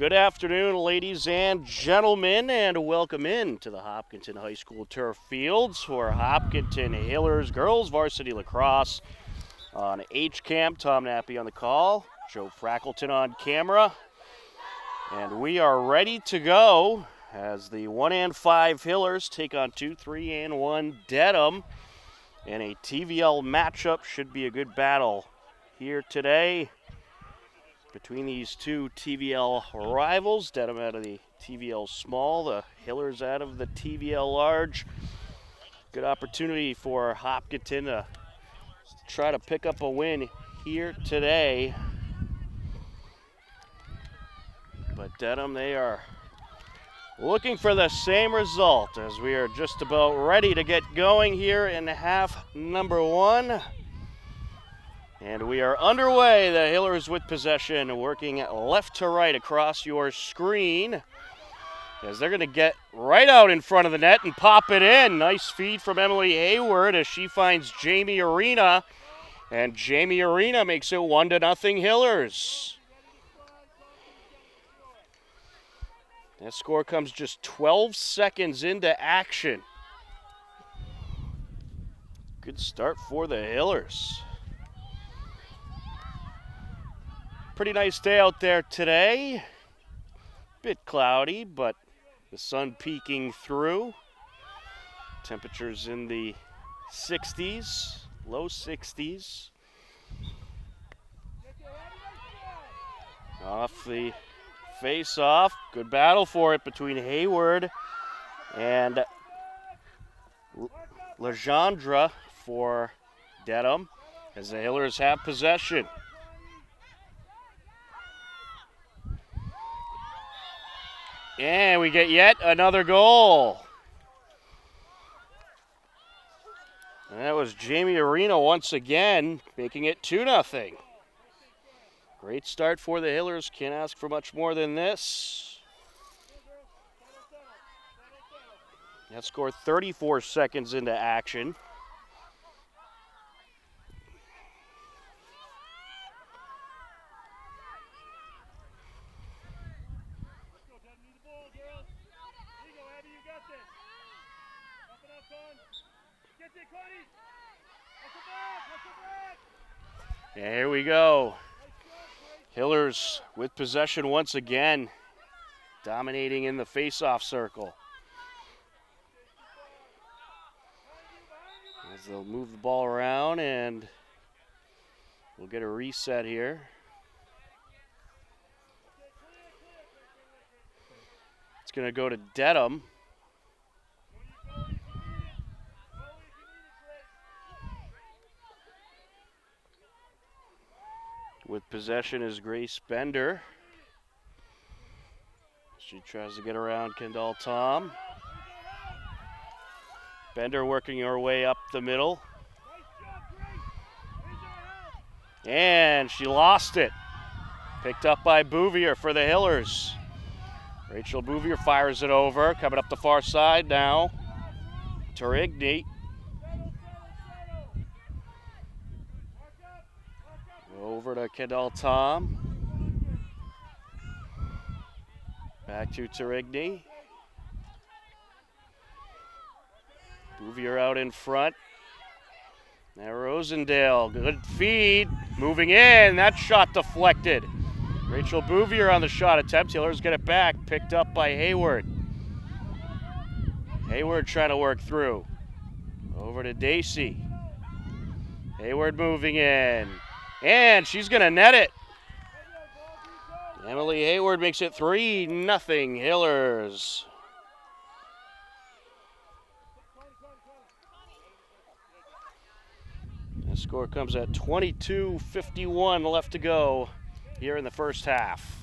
Good afternoon, ladies and gentlemen, and welcome in to the Hopkinton High School turf fields for Hopkinton Hillers Girls Varsity Lacrosse on H-Cam. Tom Nappy on the call, Joe Frackleton on camera, and we are ready to go as the 1-5 Hillers take on 2-3-1 Dedham, and a TVL matchup. Should be a good battle here today between these two TVL rivals. Dedham out of the TVL small, the Hillers out of the TVL large. Good opportunity for Hopkinton to try to pick up a win here today. But Dedham, they are looking for the same result as we are just about ready to get going here in half number one. And we are underway. The Hillers with possession, working left to right across your screen, as they're going to get right out in front of the net and pop it in. Nice feed from Emily Hayward as she finds Jamie Arena, and Jamie Arena makes it 1-0 Hillers. That score comes just 12 seconds into action. Good start for the Hillers. Pretty nice day out there today. Bit cloudy, but the sun peeking through. Temperatures in the 60s, low 60s. Off the face-off. Good battle for it between Hayward and Legendre for Dedham, as the Hillers have possession. And we get yet another goal. And that was Jamie Arena once again, making it 2-0. Great start for the Hillers. Can't ask for much more than this. That score 34 seconds into action. Here we go. Hillers with possession once again, dominating in the face-off circle. As they'll move the ball around, and we'll get a reset here. It's going to go to Dedham. With possession is Grace Bender. She tries to get around Kendall Tom. Bender working her way up the middle. And she lost it. Picked up by Bouvier for the Hillers. Rachel Bouvier fires it over. Coming up the far side now. Turigny. Over to Kendall Tom. Back to Turigny. Bouvier out in front. Now Rosendale, good feed. Moving in, that shot deflected. Rachel Bouvier on the shot attempt. Hillers get it back, picked up by Hayward. Hayward trying to work through. Over to Dacey. Hayward moving in. And she's going to net it. Emily Hayward makes it 3-0 Hillers. The score comes at 22:51 left to go here in the first half.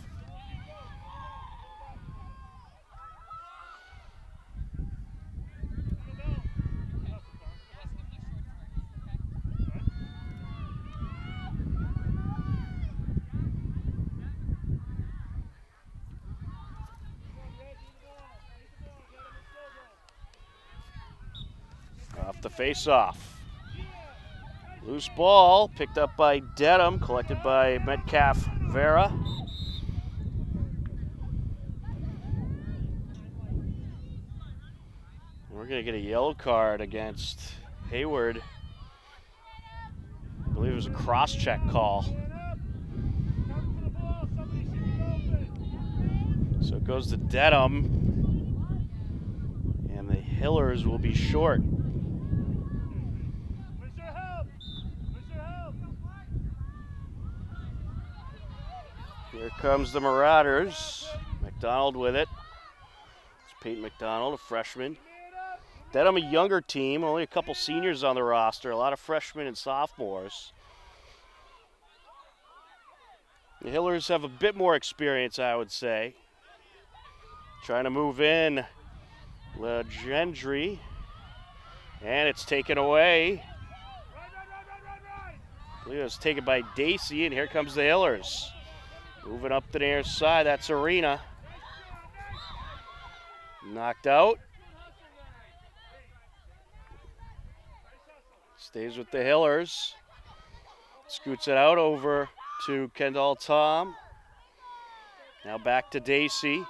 Off the face-off. Loose ball picked up by Dedham, collected by Metcalf Vera. going to get a yellow card against Hayward. I believe it was a cross-check call. So it goes to Dedham, and the Hillers will be short. Here comes the Marauders. McDonald with it. It's Peyton McDonald, a freshman. Dedham, a younger team, only a couple seniors on the roster, a lot of freshmen and sophomores. The Hillers have a bit more experience, I would say. Trying to move in Legendry, and it's taken away. I believe it was taken by Dacey, and here comes the Hillers. Moving up the near side, that's Arena. Knocked out. Stays with the Hillers. Scoots it out over to Kendall Tom. Now back to Dacey.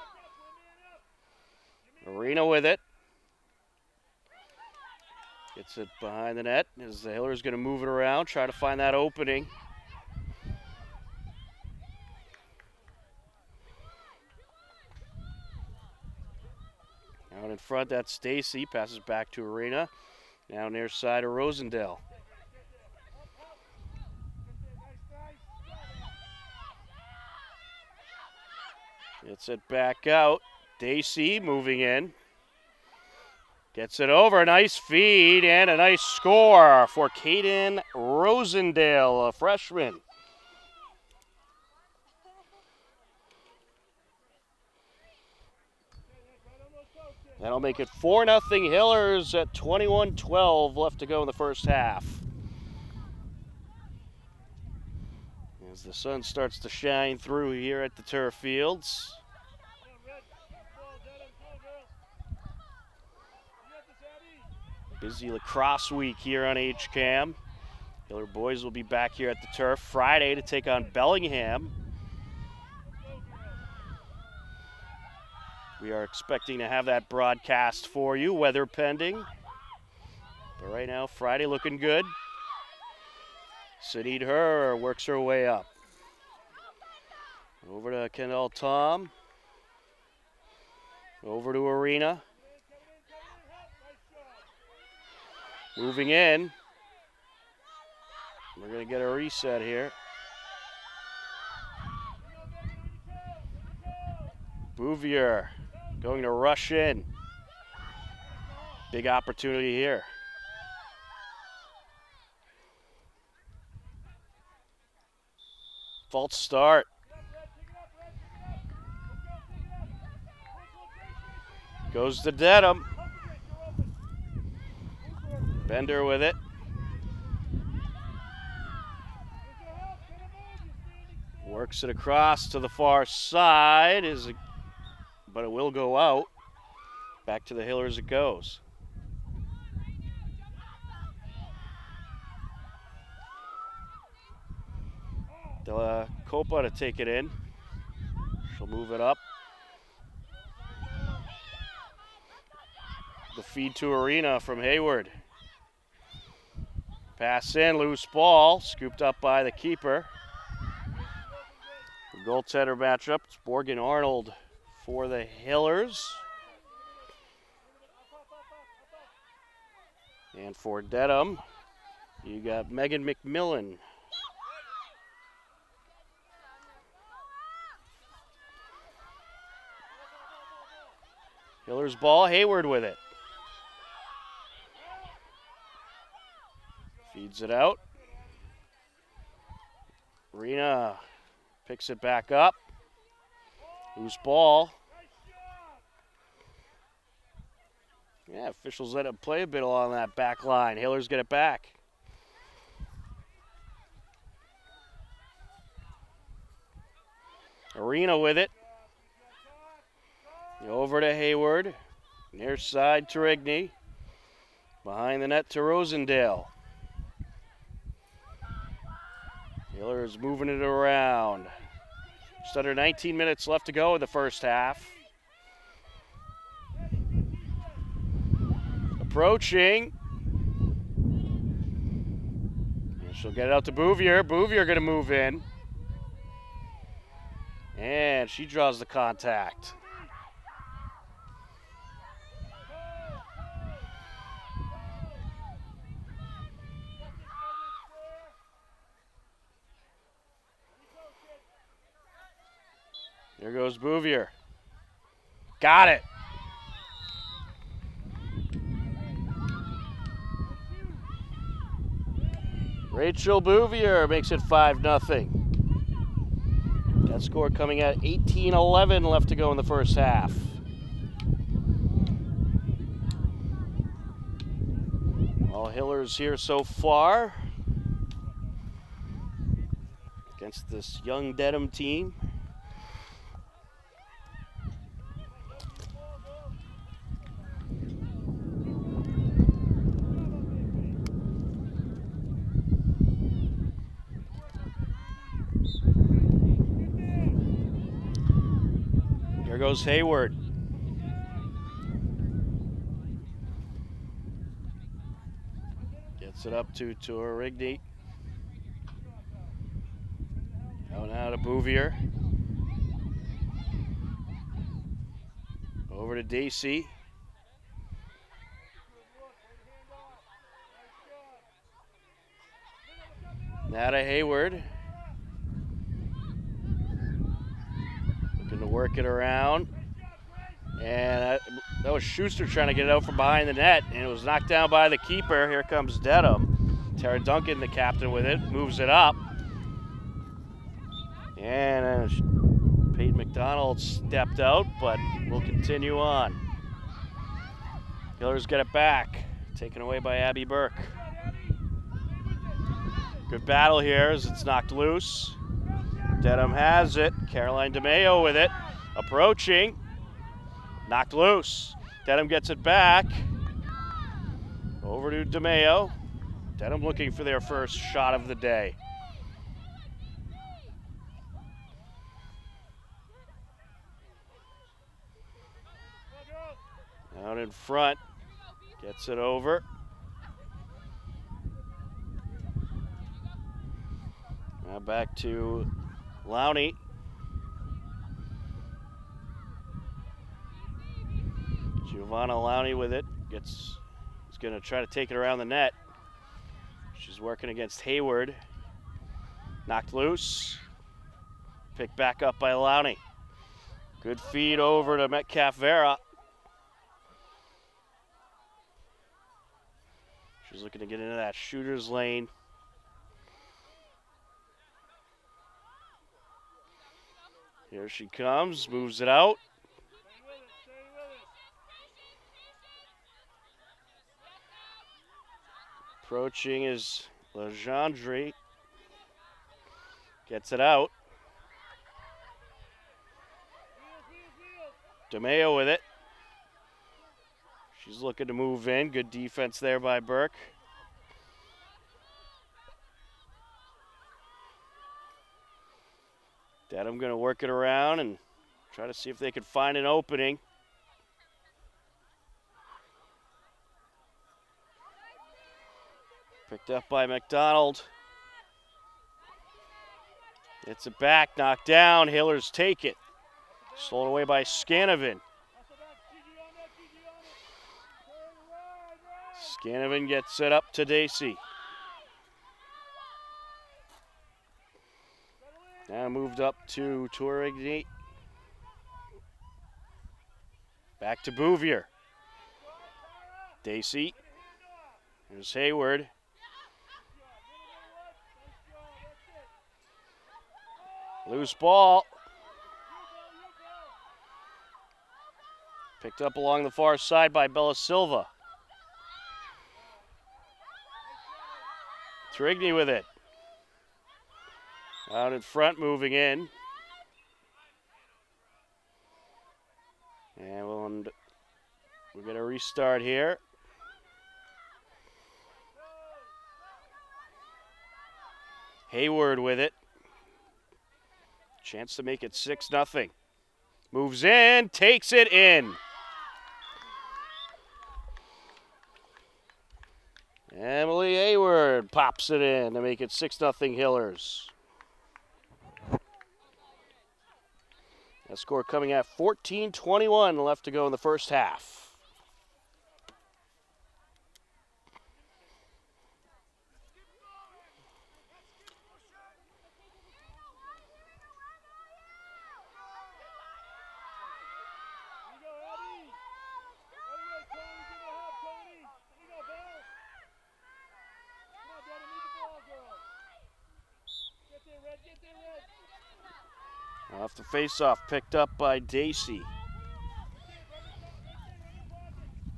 Arena with it. Gets it behind the net as the Hillers going to move it around, try to find that opening. Out in front, that's Dacey. Passes back to Arena. Now near side of Rosendale. Gets it back out. Dacey moving in. Gets it over. Nice feed and a nice score for Caden Rosendale, a freshman. That'll make it 4-0 Hillers at 21-12 left to go in the first half. As the sun starts to shine through here at the turf fields. Busy lacrosse week here on HCAM. Hiller boys will be back here at the turf Friday to take on Bellingham. We are expecting to have that broadcast for you, weather pending. But right now, Friday looking good. Sinead Herr works her way up. Over to Kendall Tom. Over to Arena. Moving in. We're going to get a reset here. Bouvier going to rush in. Big opportunity here. False start. Goes to Dedham. Bender with it. Works it across to the far side, but it will go out. Back to the Hillers it goes. Copa to take it in. She'll move it up. The feed to Arena from Hayward. Pass in, loose ball, scooped up by the keeper. The goaltender matchup, it's Morgan Arnold for the Hillers. And for Dedham, you got Megan McMillan. Hillers ball, Hayward with it. Feeds it out. Arena picks it back up. Loose ball. Yeah, officials let it play a bit along that back line. Hillers get it back. Arena with it. Over to Hayward. Near side to Rigney. Behind the net to Rosendale. Hillers moving it around. Just under 19 minutes left to go in the first half. approaching. And she'll get it out to Bouvier. Bouvier going to move in. And she draws the contact. There goes Bouvier. Got it. Rachel Bouvier makes it 5-0. That score coming at 18-11 left to go in the first half. All Hillers here so far against this young Dedham team. Here goes Hayward. Gets it up to Torrigny. Out now to Bouvier. Over to Dacey. Now to Hayward. Looking to work it around. And that was Schuster trying to get it out from behind the net, and it was knocked down by the keeper. Here comes Dedham. Tara Duncan, the captain, with it, moves it up. And Peyton McDonald stepped out, but we'll continue on. Hillers get it back, taken away by Abby Burke. Good battle here as it's knocked loose. Dedham has it. Caroline DeMayo with it. Approaching. Knocked loose. Dedham gets it back. Over to DeMayo. Dedham looking for their first shot of the day. Out in front. Gets it over. Now back to Lowney. Giovanna Lowney with it. Is going to try to take it around the net. She's working against Hayward. Knocked loose. Picked back up by Lowney. Good feed over to Metcalf Vera. She's looking to get into that shooter's lane. Here she comes, moves it out. Approaching is Legendre. Gets it out. DeMayo with it. She's looking to move in. Good defense there by Burke. Dedham going to work it around and try to see if they can find an opening. Picked up by McDonald. It's it back, knocked down. Hillers take it. Stolen away by Scanovan. Scanovan gets it up to Dacey. Now moved up to Torrigny. Back to Bouvier. Dacey. There's Hayward. Loose ball. Picked up along the far side by Bella Silva. Torrigny with it. Out in front, moving in. And we're going to restart here. Hayward with it. Chance to make it 6-0. Moves in, takes it in. Emily Hayward pops it in to make it 6-0 Hillers. That score coming at 14:21 left to go in the first half. Off the face-off, picked up by Dacey.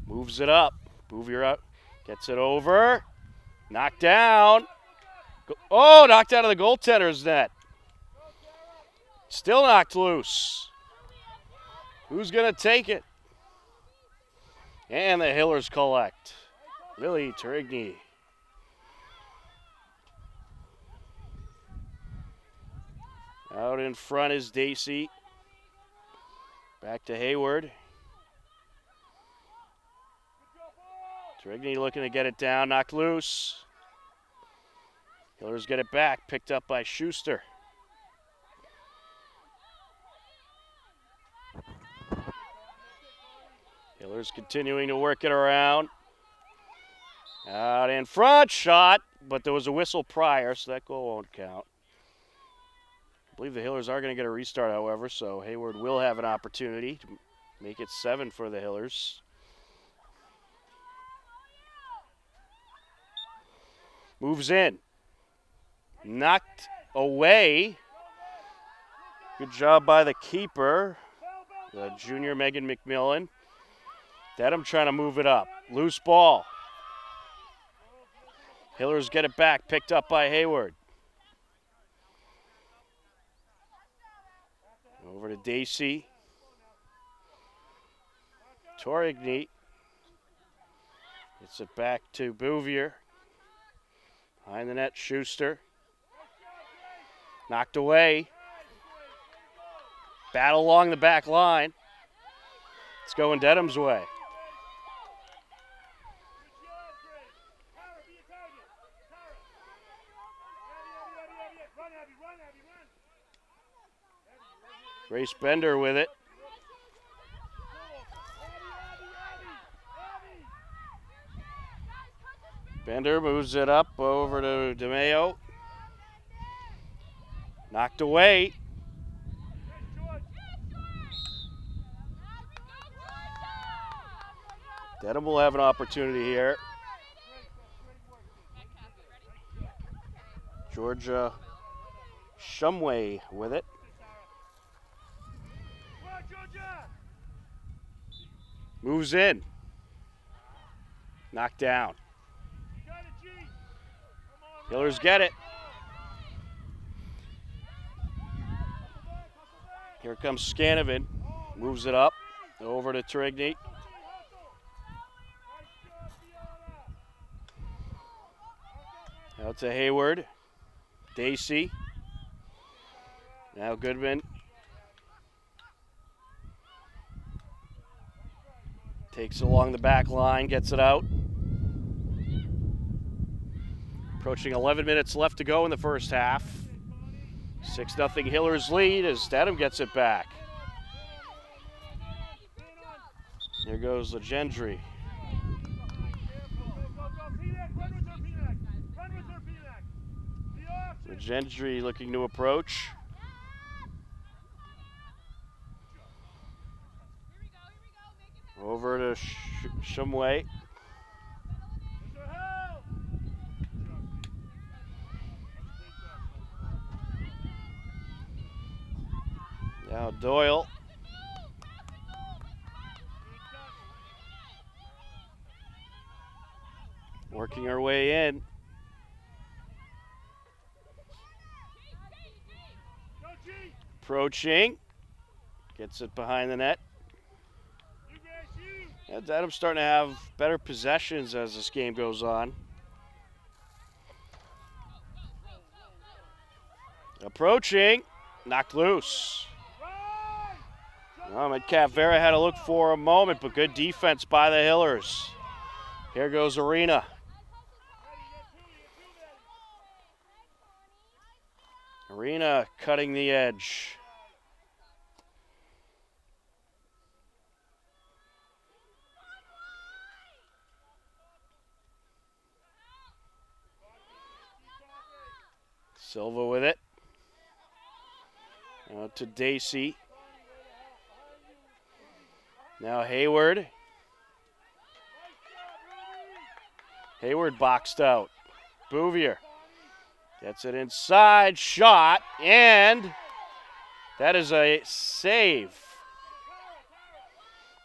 Moves it up. Bouvier up. Gets it over. Knocked down. Oh, knocked out of the goaltender's net. Still knocked loose. Who's going to take it? And the Hillers collect. Lily Turigny. Out in front is Dacey. Back to Hayward. Turigny looking to get it down, knocked loose. Hillers get it back, picked up by Schuster. Hillers continuing to work it around. Out in front, shot, but there was a whistle prior, so that goal won't count. I believe the Hillers are going to get a restart, however, so Hayward will have an opportunity to make it 7 for the Hillers. Moves in. Knocked away. Good job by the keeper, the junior Megan McMillan. Dedham trying to move it up. Loose ball. Hillers get it back, picked up by Hayward. Over to Dacey. Torigny. Gets it back to Bouvier. Behind the net, Schuster. Knocked away. Battle along the back line. It's going Dedham's way. Grace Bender with it. Bender moves it up over to DeMeo. Knocked away. Dedham will have an opportunity here. Georgia Shumway with it. Moves in. Knocked down. Hillers get it. Here comes Scanovan. Moves it up. Over to Turigny. Out to Hayward. Dacey. Now Goodman. Takes it along the back line, gets it out. Approaching 11 minutes left to go in the first half. 6-0 Hillers lead as Dedham gets it back. Here goes Legendry. Legendry looking to approach. Over to Shumway. Now Doyle. Working our way in. Approaching. Gets it behind the net. And Dedham's starting to have better possessions as this game goes on. Approaching. Knocked loose. Metcalf Vera had to look for a moment, but good defense by the Hillers. Here goes Arena. Arena cutting the edge. Silva with it. Out to Dacey. Now Hayward. Hayward boxed out. Bouvier gets it inside, shot, and that is a save.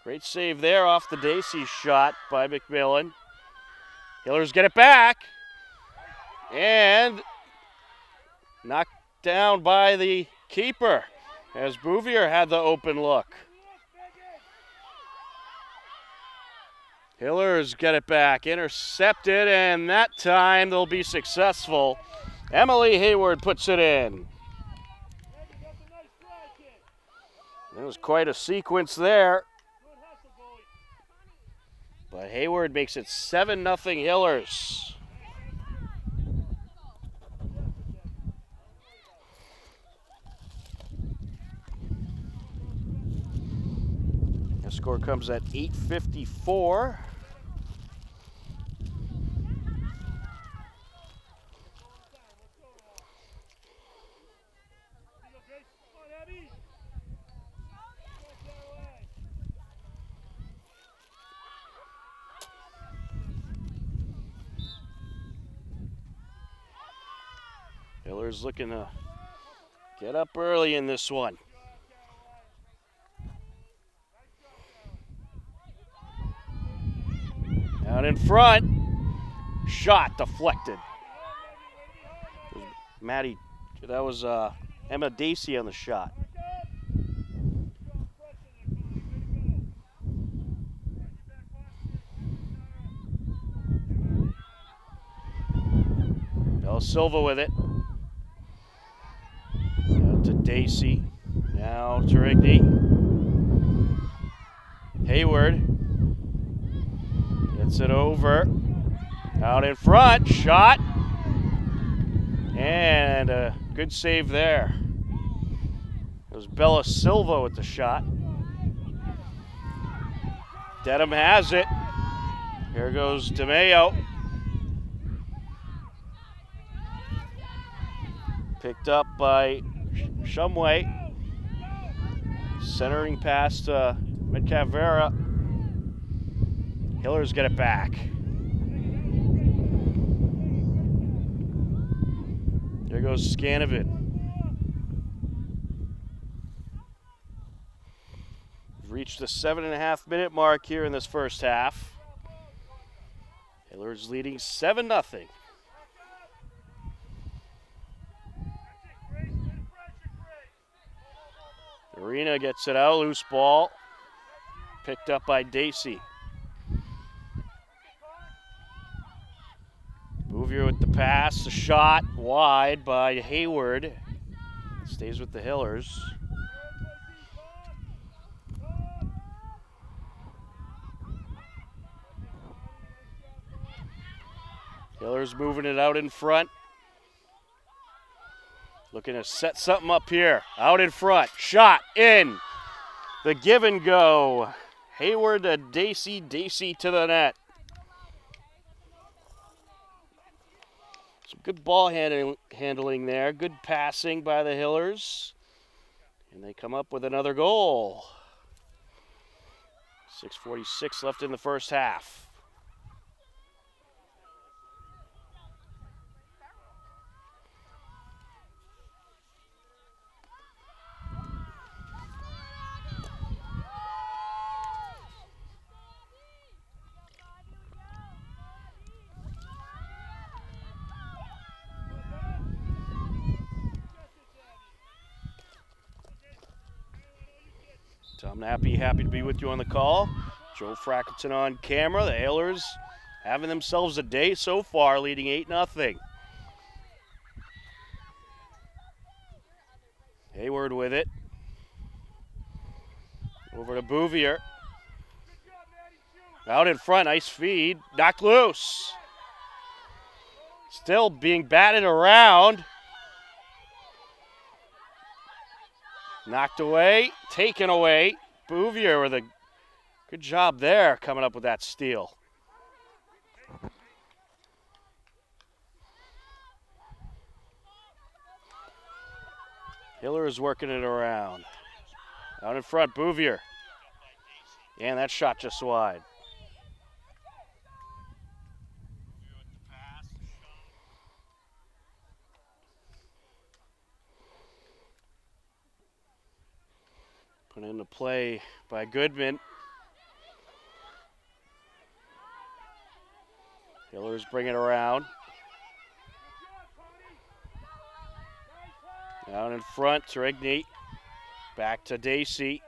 Great save there off the Dacey shot by McMillan. Hillers get it back, and knocked down by the keeper as Bouvier had the open look. Hillers get it back, intercepted, and that time they'll be successful. Emily Hayward puts it in. It was quite a sequence there. But Hayward makes it 7-0 Hillers. The score comes at 8:54. Hillers looking to get up early in this one. Out in front, shot deflected. Maddie, that was Emma Dacey on the shot. Bella Silva with it. Out to Dacey. Now to Rigby. Hayward gets it over. Out in front, shot. And a good save there. It was Bella Silva with the shot. Dedham has it. Here goes DeMayo. Picked up by Shumway. Centering past Medcavera. Hillers get it back. There goes Scanovid. We've reached the 7.5-minute mark here in this first half. Hillers leading 7-0. Arena gets it out, loose ball. Picked up by Dacey. Bouvier with the pass, the shot wide by Hayward. Stays with the Hillers. Hillers moving it out in front. Looking to set something up here. Out in front. Shot in. The give and go. Hayward to Dacey. Dacey to the net. Some good ball handling there. Good passing by the Hillers. And they come up with another goal. 6:46 left in the first half. Tom Nappy, happy to be with you on the call. Joe Frackerton on camera. The Hillers having themselves a day so far, leading 8-0. Hayward with it. Over to Bouvier. Out in front, nice feed. Knocked loose. Still being batted around. Knocked away, taken away. Bouvier with a good job there coming up with that steal. Hiller is working it around. Out in front, Bouvier. And that shot just wide. Put into play by Goodman. Hiller's bringing it around. Out in front, Trigny. Back to Dacey.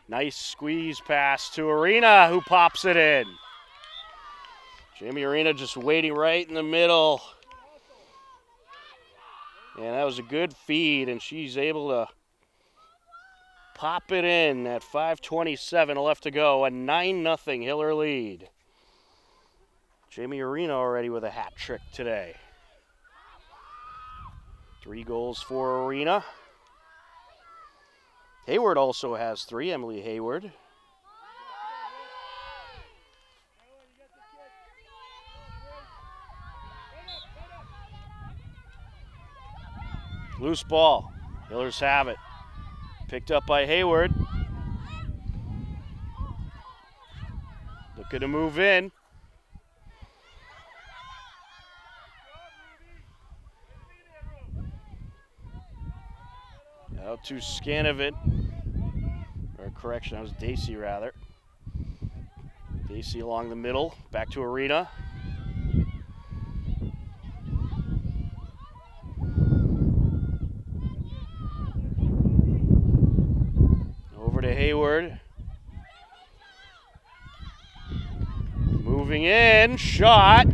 Nice squeeze pass to Arena, who pops it in. Jamie Arena just waiting right in the middle. And that was a good feed, and she's able to pop it in at 5:27 left to go. A 9-0 Hiller lead. Jamie Arena already with a hat trick today. 3 goals for Arena. Hayward also has 3, Emily Hayward. Loose ball. Hillers have it. Picked up by Hayward. Looking to move in. Out to Scanovic. Or correction, that was Dacey rather. Dacey along the middle. Back to Arena. Over to Hayward. Moving in. Shot.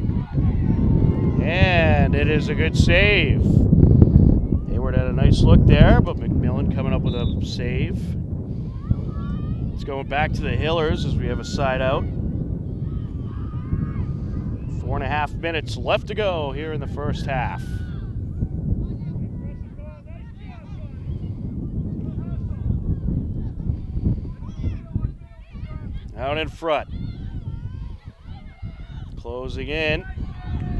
And it is a good save. Hayward had a nice look there, but McMillan coming up with a save. It's going back to the Hillers as we have a side out. 4.5 minutes left to go here in the first half. Out in front. Closing in.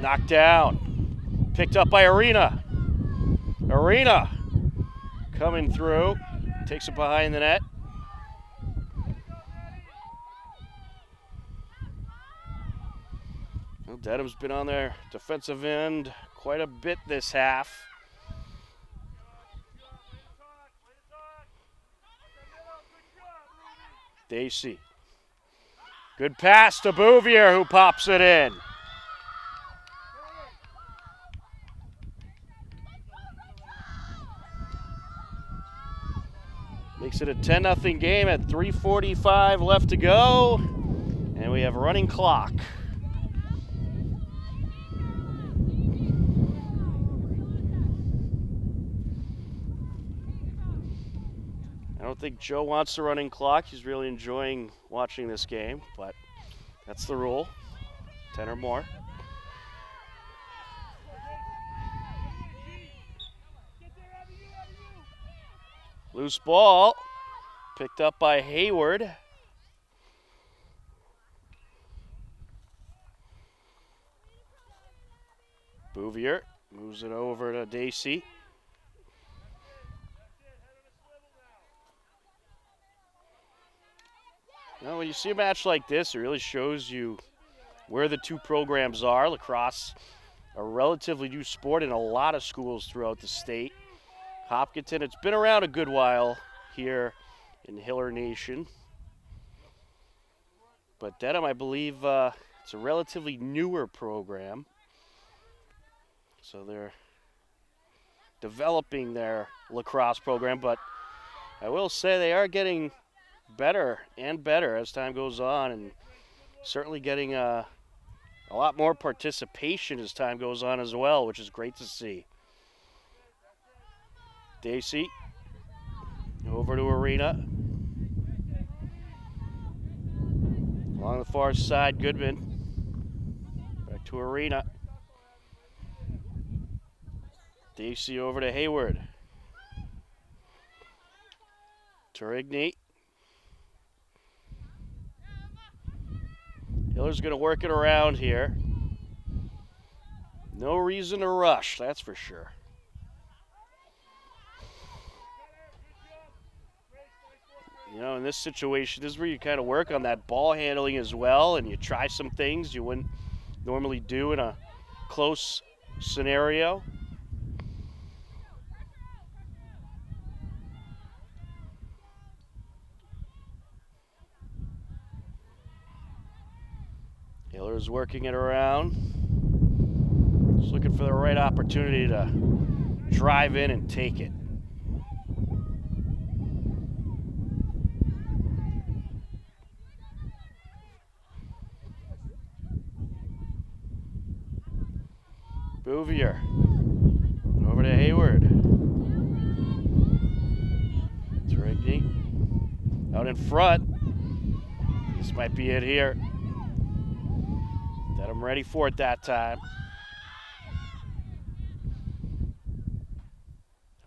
Knocked down. Picked up by Arena. Arena coming through. Takes it behind the net. Well, Dedham's been on their defensive end quite a bit this half. Dacey. Good pass to Bouvier, who pops it in. Makes it a 10-0 game at 3:45 left to go. And we have a running clock. I don't think Joe wants the running clock. He's really enjoying watching this game, but that's the rule. 10 or more. Loose ball. Picked up by Hayward. Bouvier moves it over to Dacey. Now, when you see a match like this, it really shows you where the two programs are. Lacrosse, a relatively new sport in a lot of schools throughout the state. Hopkinton, it's been around a good while here in Hiller Nation. But Dedham, I believe, it's a relatively newer program. So they're developing their lacrosse program, but I will say they are getting better and better as time goes on, and certainly getting a lot more participation as time goes on as well, which is great to see. Dacey over to Arena. Along the far side, Goodman. Back to Arena. Dacey over to Hayward. Turigny. Hiller's going to work it around here. No reason to rush, that's for sure. You know, in this situation, this is where you kind of work on that ball handling as well, and you try some things you wouldn't normally do in a close scenario. Hiller's working it around. Just looking for the right opportunity to drive in and take it. Bouvier. Over to Hayward. Turigny. Out in front. This might be it here. Dedham ready for it that time.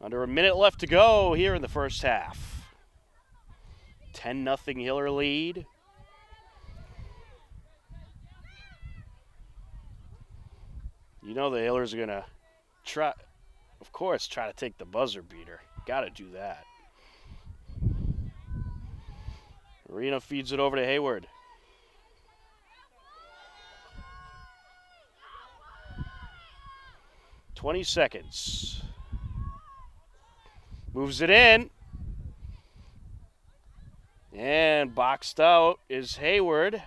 Under a minute left to go here in the first half. 10-0 Hiller lead. You know the Hillers are going to try, of course, try to take the buzzer beater. Got to do that. Arena feeds it over to Hayward. "20 seconds. Moves it in. And boxed out is Hayward.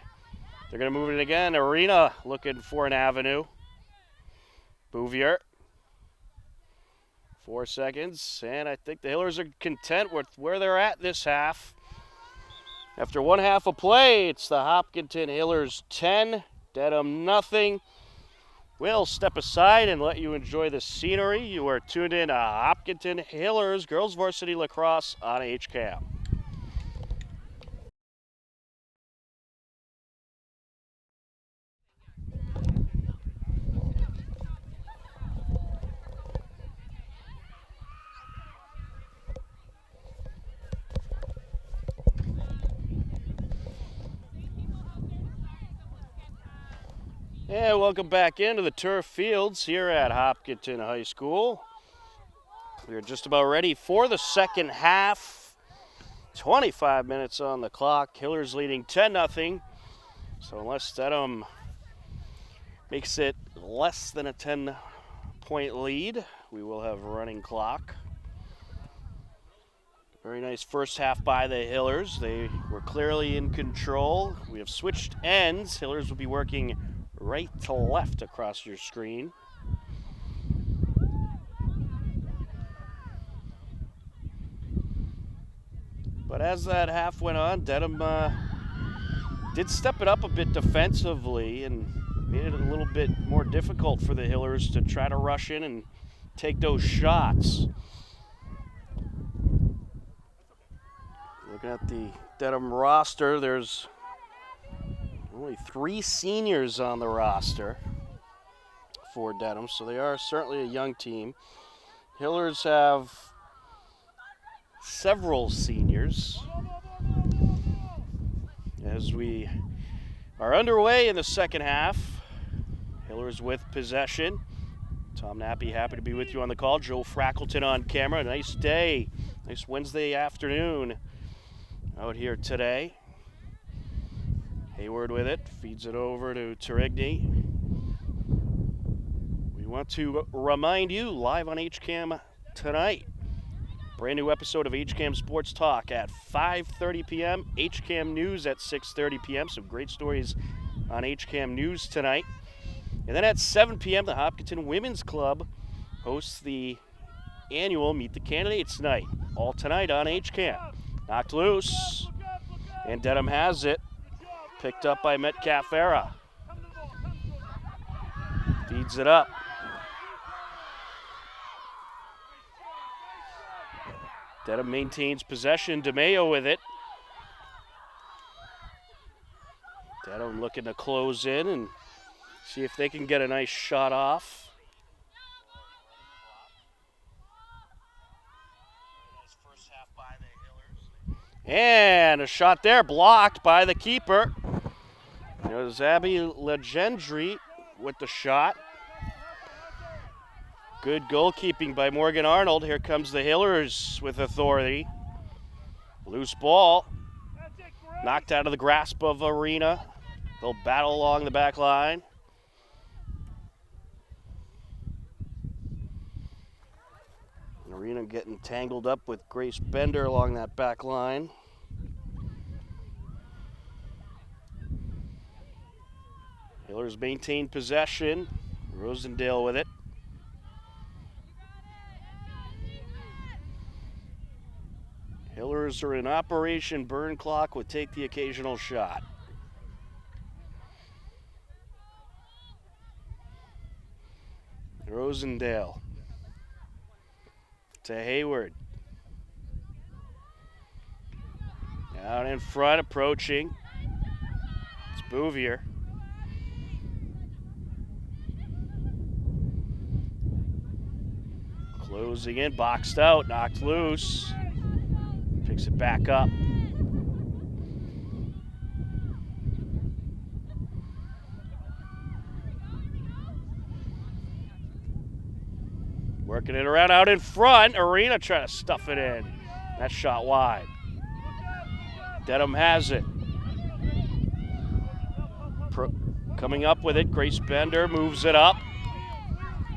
They're going to move it again. Arena looking for an avenue. Bouvier. 4 seconds. And I think the Hillers are content with where they're at this half. After one half of play, it's the Hopkinton Hillers 10, Dedham nothing. We'll step aside and let you enjoy the scenery. You are tuned in to Hopkinton Hillers Girls Varsity Lacrosse on HCAM. And welcome back into the turf fields here at Hopkinton High School. We are just about ready for the second half. 25 minutes on the clock. Hillers leading 10-0. So unless Dedham makes it less than a 10-point lead, we will have a running clock. Very nice first half by the Hillers. They were clearly in control. We have switched ends. Hillers will be working right to left across your screen. But as that half went on, Dedham did step it up a bit defensively and made it a little bit more difficult for the Hillers to try to rush in and take those shots. Looking at the Dedham roster, there's only 3 seniors on the roster for Dedham, so they are certainly a young team. Hillers have several seniors. As we are underway in the second half, Hillers with possession. Tom Nappy happy to be with you on the call. Joe Frackleton on camera. Nice day, nice Wednesday afternoon out here today. Hayward with it, feeds it over to Turigny. We want to remind you, live on HCAM tonight, brand new episode of HCAM Sports Talk at 5:30 p.m., HCAM News at 6:30 p.m., some great stories on HCAM News tonight. And then at 7 p.m., the Hopkinton Women's Club hosts the annual Meet the Candidates night, all tonight on HCAM. Knocked loose, and Dedham has it. Picked up by Metcalf Era. Feeds it up. Dedham maintains possession. DeMayo with it. Dedham looking to close in and see if they can get a nice shot off. Nice first half by the Hillers. And a shot there blocked by the keeper. There's Abby Legendry with the shot. Good goalkeeping by Morgan Arnold. Here comes the Hillers with authority. Loose ball. Knocked out of the grasp of Arena. They'll battle along the back line. Arena getting tangled up with Grace Bender along that back line. Hillers maintain possession. Rosendale with it. Hillers are in operation. Burn clock would take the occasional shot. Rosendale to Hayward. Out in front, approaching. It's Bouvier. Closing in, boxed out, knocked loose. Picks it back up. Working it around out in front. Arena trying to stuff it in. That shot wide. Dedham has it. Coming up with it, Grace Bender moves it up.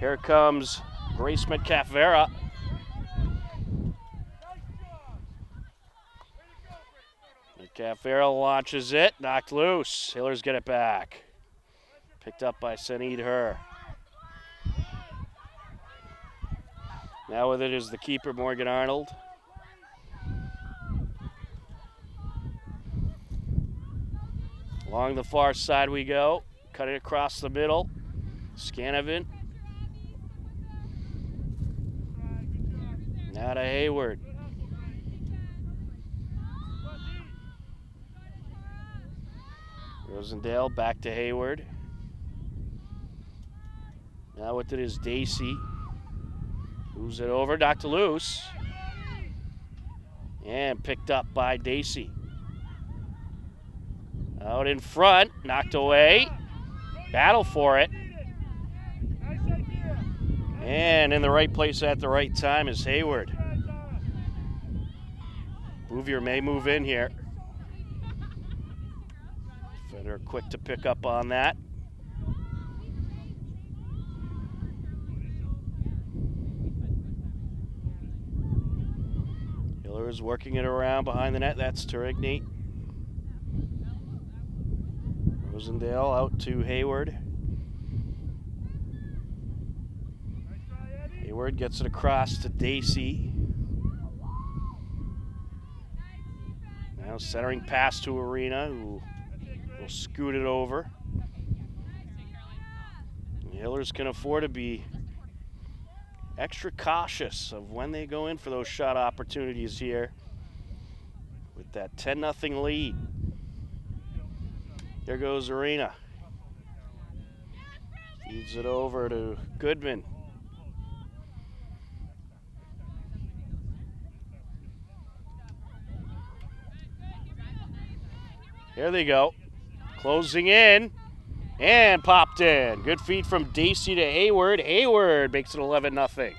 Here comes Grace Metcalf-Vera. Metcalf-Vera launches it, knocked loose. Hillers get it back. Picked up by Saneed Her. Now with it is the keeper, Morgan Arnold. Along the far side we go. Cut it across the middle. Scanovan. Now to Hayward. Rosendale back to Hayward. Now with it is Dacey. Moves it over, knocked loose. And picked up by Dacey. Out in front, knocked away. Battle for it. And in the right place at the right time is Hayward. Bouvier may move in here. Defender quick to pick up on that. Hillers working it around behind the net. That's Turigny. Rosendale out to Hayward. Hayward gets it across to Dacey. Now centering pass to Arena, who will scoot it over. The Hillers can afford to be extra cautious of when they go in for those shot opportunities here with that 10-0 lead. There goes Arena. Feeds it over to Goodman. Here they go. Closing in and popped in. Good feed from Dacey to Hayward. Hayward makes it 11-0.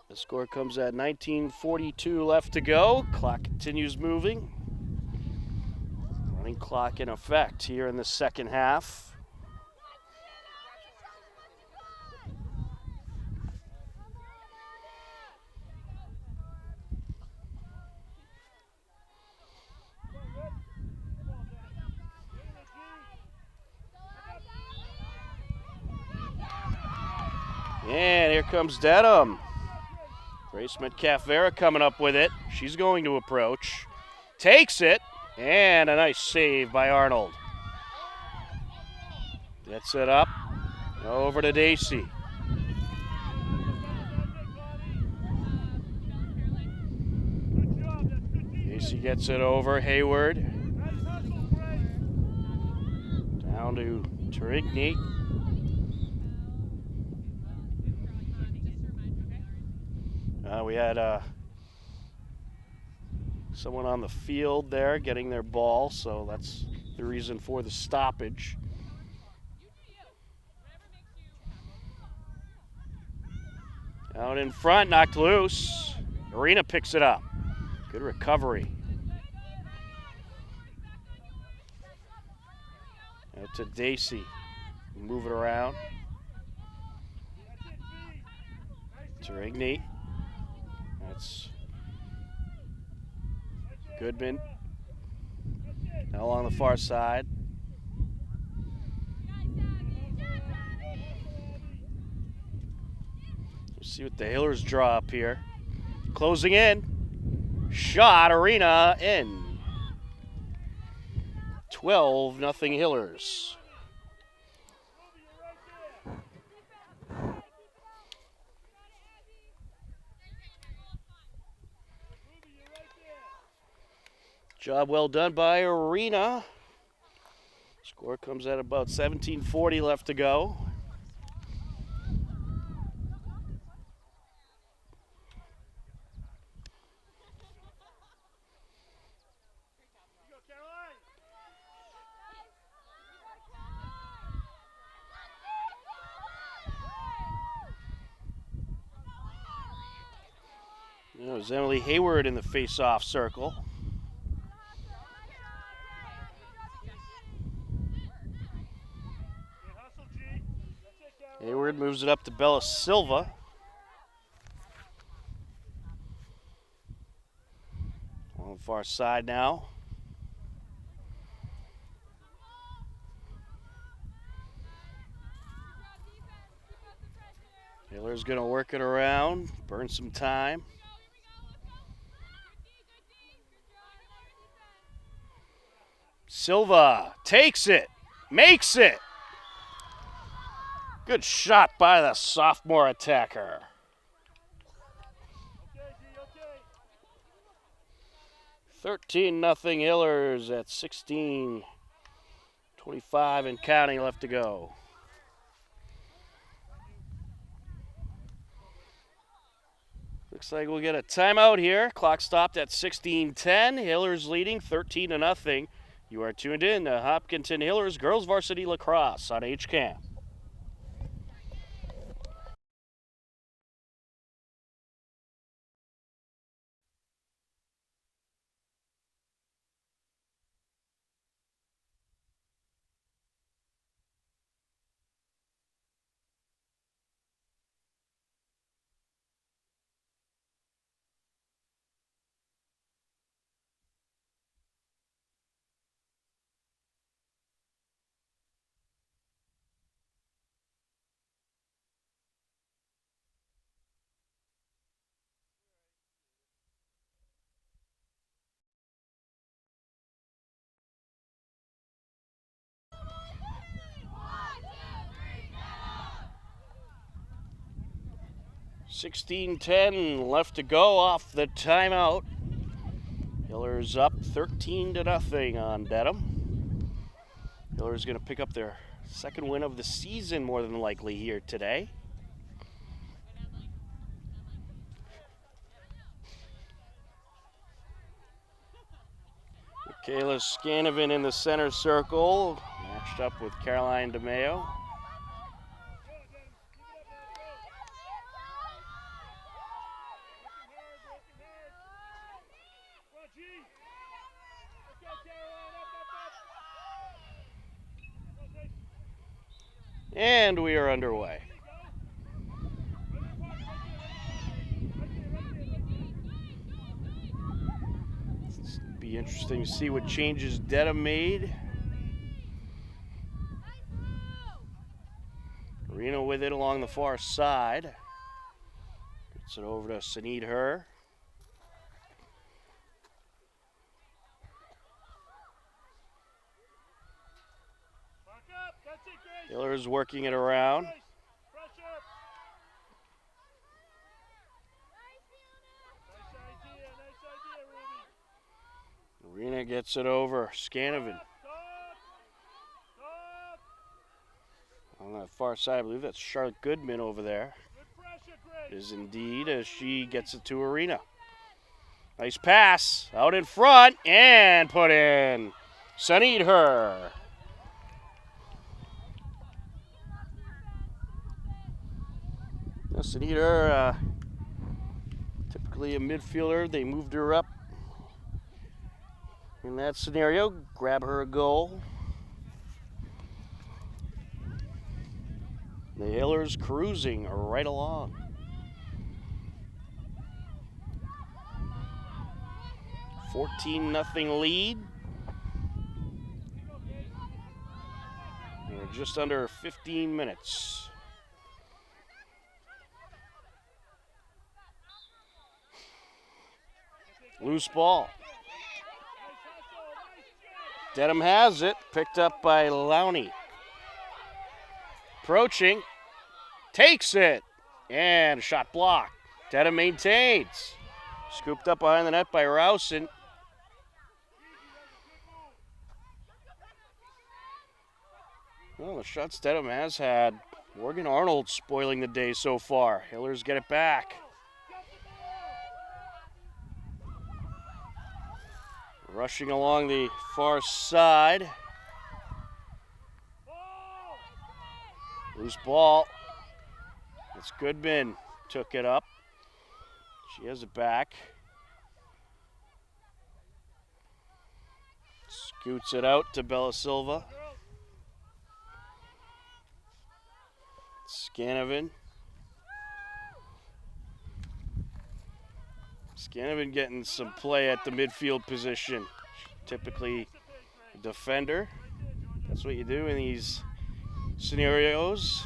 The score comes at 19:42 left to go. Clock continues moving. Running clock in effect here in the second half. And here comes Dedham. Grace Metcalf-Vera coming up with it. She's going to approach. Takes it, and a nice save by Arnold. Gets it up, over to Dacey. Dacey gets it over, Hayward. Down to Trigny. We had someone on the field there getting their ball, so that's the reason for the stoppage. Out in front, knocked loose. Arena picks it up. Good recovery. Out to Dacey. Move it around. Trigny. That's Goodman. Now along the far side. Let's see what the Hillers draw up here. Closing in. Shot, Arena in. 12-0 Hillers. Job well done by Arena. Score comes at about 17:40 left to go. There's Emily Hayward in the face-off circle. Hayward moves it up to Bella Silva. On the far side now. Taylor's going to work it around, burn some time. Silva takes it, makes it. Good shot by the sophomore attacker. Okay. 13-0 Hillers at 16:25 and counting left to go. Looks like we'll get a timeout here. Clock stopped at 16:10. Hillers leading 13-0. You are tuned in to Hopkinton Hillers Girls Varsity Lacrosse on HCAM. $16:10 left to go off the timeout. Hillers up 13-0 on Dedham. Hillers going to pick up their second win of the season more than likely here today. Michaela Scanovan in the center circle, matched up with Caroline DeMeo. And we are underway. It'll be interesting to see what changes Dedham made. Arena with it along the far side. Gets it over to Saneed Her. Hillers working it around. Arena gets it over. Scanovan. far side, I believe that's Charlotte Goodman over there. Is indeed, as she gets it to Arena. Nice pass out in front and put in. Sunnied her. Sunnied her, typically a midfielder. They moved her up in that scenario. Grab her a goal. The Hillers cruising right along. 14-0 lead. We're just under 15 minutes. Loose ball. Dedham has it, picked up by Lowney. Approaching, takes it, and shot blocked. Dedham maintains. Scooped up behind the net by Rousen. Well, the shots Dedham has had. Morgan Arnold spoiling the day so far. Hillers get it back. Rushing along the far side. Loose ball. It's Goodman. Took it up. She has it back. Scoots it out to Bella Silva. Scanovan. Scanovan getting some play at the midfield position. Typically a defender. That's what you do in these scenarios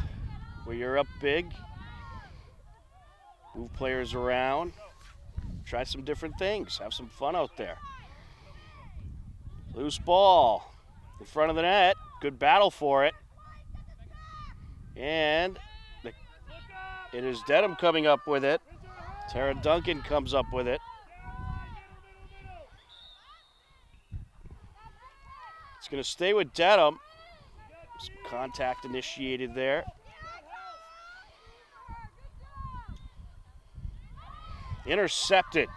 where you're up big. Move players around. Try some different things. Have some fun out there. Loose ball in front of the net. Good battle for it. And it is Dedham coming up with it. Tara Duncan comes up with it. It's going to stay with Dedham. Some contact initiated there. Intercepted.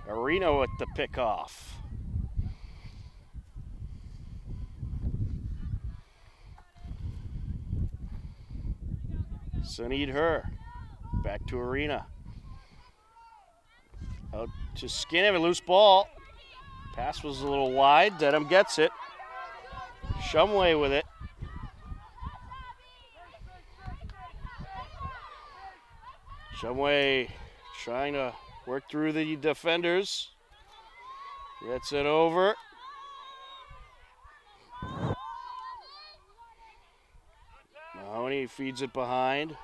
Arena with the pickoff. Sunnied her. Back to Arena. Out to Scanovan, loose ball. Pass was a little wide. Dedham gets it. Shumway with it. Shumway trying to work through the defenders. Gets it over. Mahoney feeds it behind.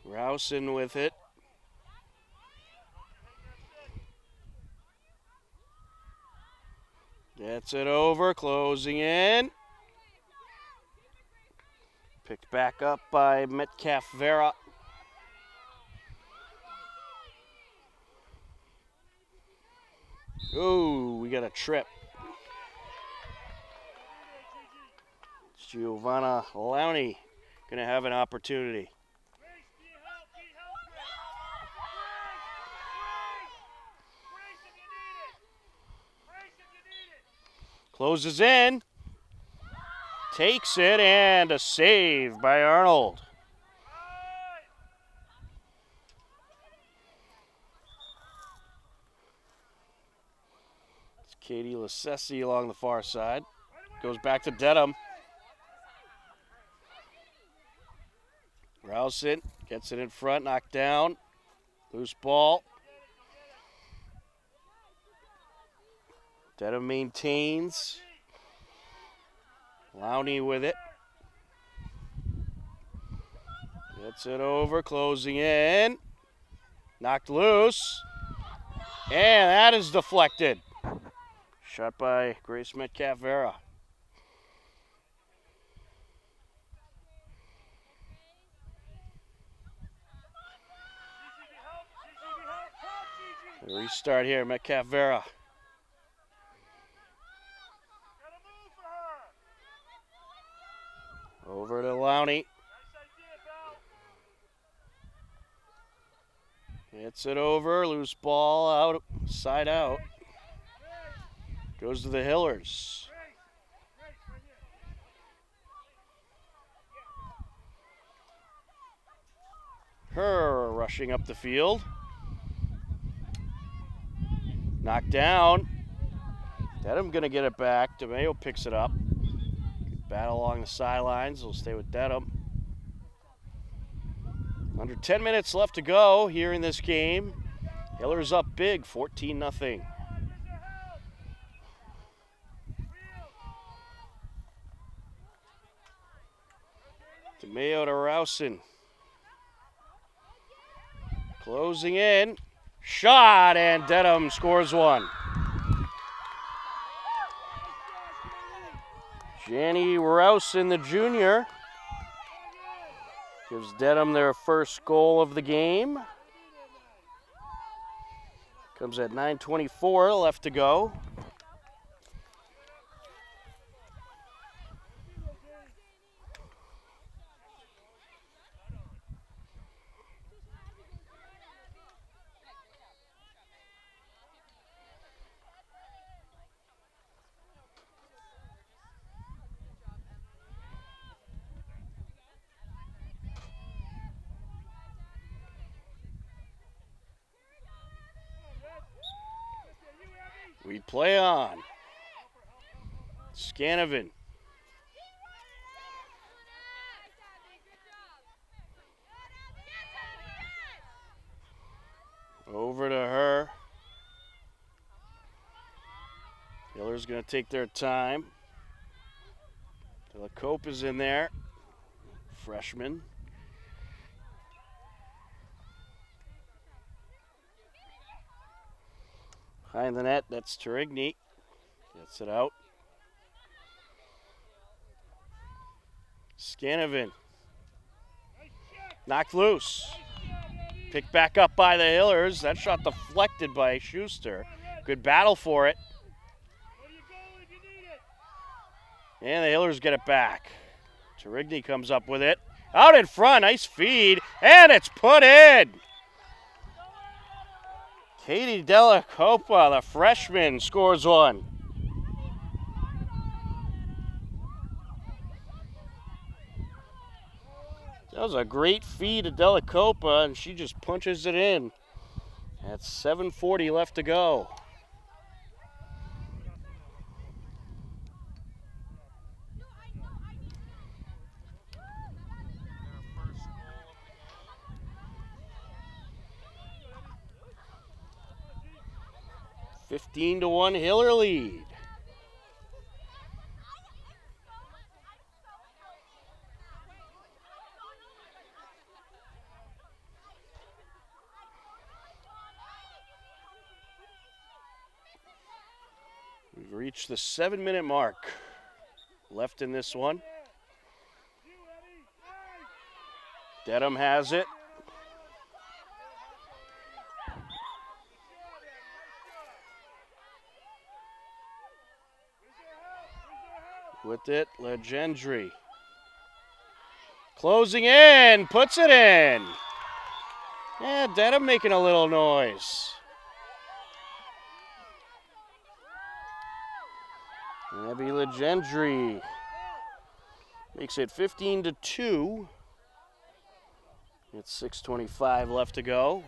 Rousen with it. Gets it over, closing in. Picked back up by Metcalf Vera. Ooh, we got a trip. Giovanna Lowney gonna have an opportunity. Closes in, takes it, and a save by Arnold. It's Katie Lassesi along the far side. Goes back to Dedham. Rousen gets it in front, knocked down. Loose ball. Dedham maintains. Lowney with it. Gets it over, closing in. Knocked loose. And that is deflected. Shot by Grace Metcalf Vera. Restart here, Metcalf Vera. Over to Lowney. Hits it over, loose ball out, side out. Goes to the Hillers. Her rushing up the field. Knocked down. Dedham gonna get it back. DeMayo picks it up. Battle along the sidelines. Will stay with Dedham. Under 10 minutes left to go here in this game. Hillers up big, 14-0. DeMayo to Rousen. Closing in. Shot, and Dedham scores one. Janny Rousen, the junior, gives Dedham their first goal of the game. Comes at 9:24 left to go. We play on. Scanovan. Over to her. Hiller's going to take their time. Delacope is in there. Freshman. Behind the net, that's Turigny. Gets it out. Scanovan. Knocked loose. Picked back up by the Hillers. That shot deflected by Schuster. Good battle for it. And the Hillers get it back. Turigny comes up with it. Out in front, nice feed. And it's put in. Katie Delacopa, the freshman, scores one. That was a great feed to Delacopa, and she just punches it in. At 7:40 left to go. (15-1) Hiller lead. We've reached the 7-minute mark left in this one. Dedham has it. With it, Legendry. Closing in, puts it in. Yeah, Dedham making a little noise. Abby Legendry makes it 15-2. It's 6:25 left to go.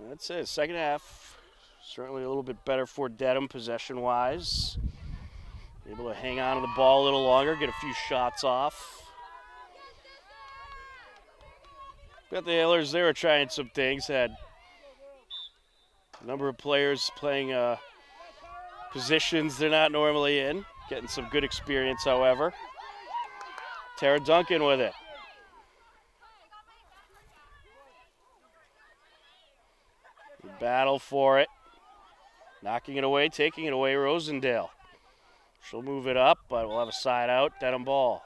That's it. Second half, certainly a little bit better for Dedham possession-wise. Able to hang on to the ball a little longer, get a few shots off. Got the Hillers, they were trying some things. Had a number of players playing positions they're not normally in. Getting some good experience, however. Tara Duncan with it. Battle for it. Knocking it away, taking it away, Rosendale. She'll move it up, but we'll have a side out. Dedham ball.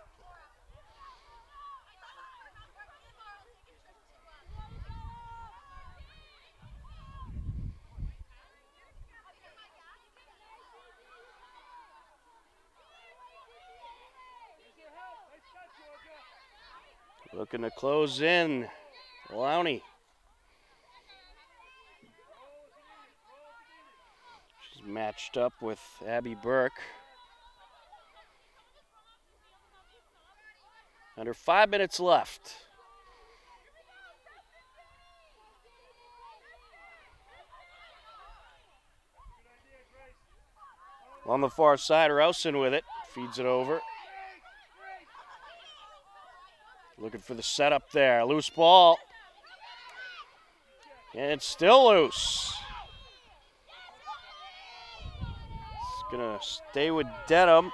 Looking to close in. Lowney. She's matched up with Abby Burke. Under 5 minutes left. On the far side, Rousen with it. Feeds it over. Looking for the setup there. Loose ball. And it's still loose. It's going to stay with Dedham.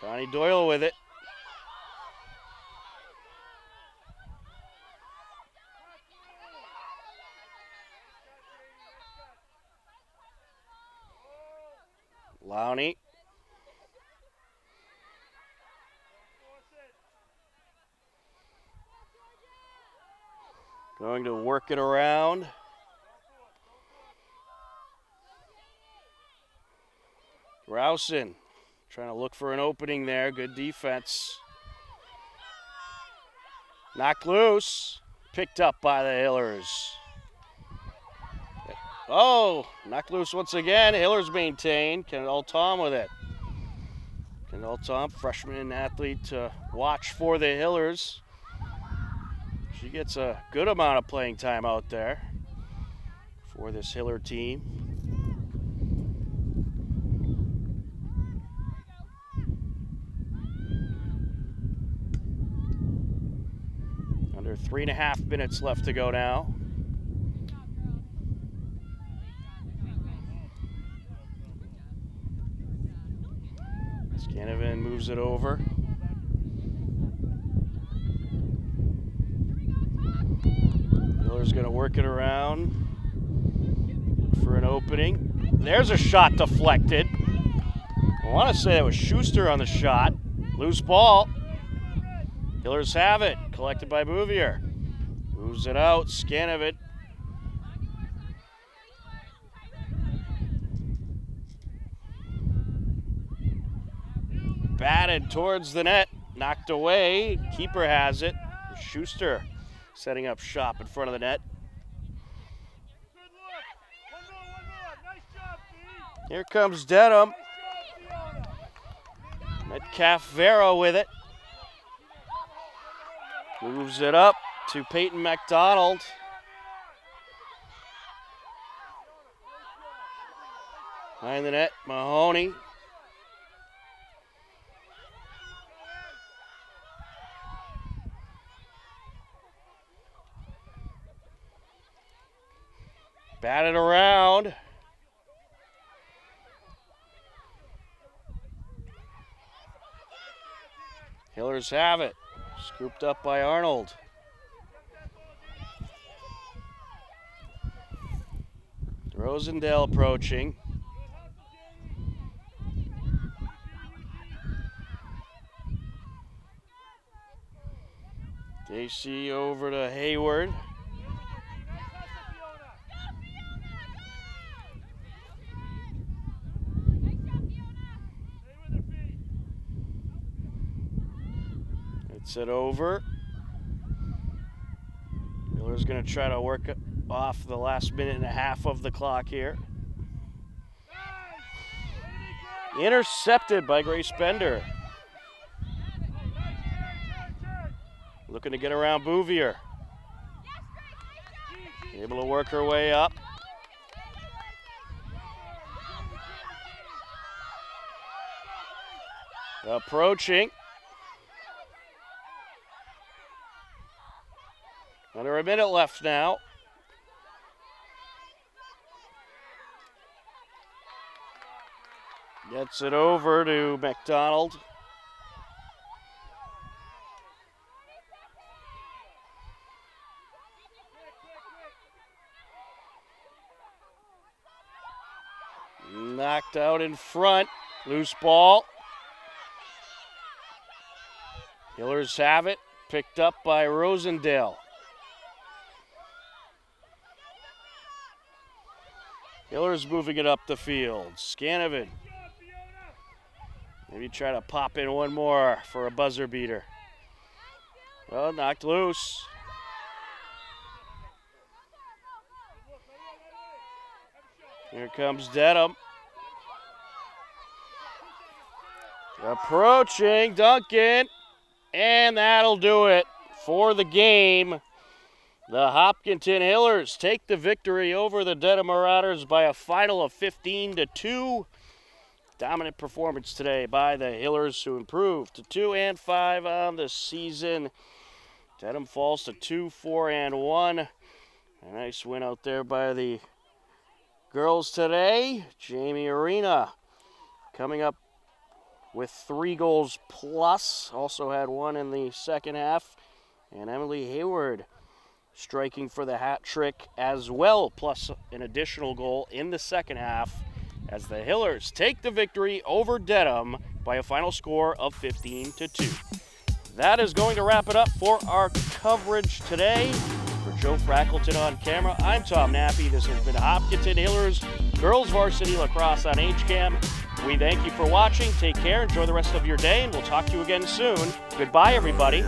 Connie Doyle with it. Lowney. Going to work it around. Rousen trying to look for an opening there. Good defense. Knocked loose. Picked up by the Hillers. Oh, knocked loose once again. Hillers maintained. Kendall Tom with it. Kendall Tom, freshman athlete to watch for the Hillers. She gets a good amount of playing time out there for this Hiller team. Under 3.5 minutes left to go now. Scanovan moves it over. Miller's going to work it around for an opening. There's a shot deflected. I want to say that was Schuster on the shot. Loose ball. Hillers have it. Collected by Bouvier. Moves it out. Scanovan. Batted towards the net. Knocked away. Keeper has it. Schuster setting up shop in front of the net. Here comes Dedham. Metcalf Vera with it. Moves it up to Peyton McDonald. Behind the net, Mahoney. Batted around. Hillers have it. Scooped up by Arnold. Rosendale approaching. Dacey over to Hayward. It's it over. Miller's going to try to work it off the last minute and a half of the clock here. Intercepted by Grace Bender. Looking to get around Bouvier. Able to work her way up. Approaching. Under a minute left now. Gets it over to McDonald. Knocked out in front. Loose ball. Hillers have it. Picked up by Rosendale. Hillers moving it up the field. Scanovan. Maybe try to pop in one more for a buzzer beater. Oh, knocked loose. Here comes Dedham. Approaching Duncan. And that'll do it for the game. The Hopkinton Hillers take the victory over the Dedham Marauders by a final of 15-2. Dominant performance today by the Hillers, who improved to 2-5 on the season. Dedham falls to 2-4-1. A nice win out there by the girls today. Jamie Arena coming up with 3 goals plus. Also had 1 in the second half. And Emily Hayward striking for the hat trick as well, plus an additional goal in the second half, as the Hillers take the victory over Dedham by a final score of 15-2. That is going to wrap it up for our coverage today. For Joe Frackleton on camera, I'm Tom Nappy. This has been Hopkinton Hillers Girls Varsity Lacrosse on HCAM. We thank you for watching. Take care. Enjoy the rest of your day, and we'll talk to you again soon. Goodbye, everybody.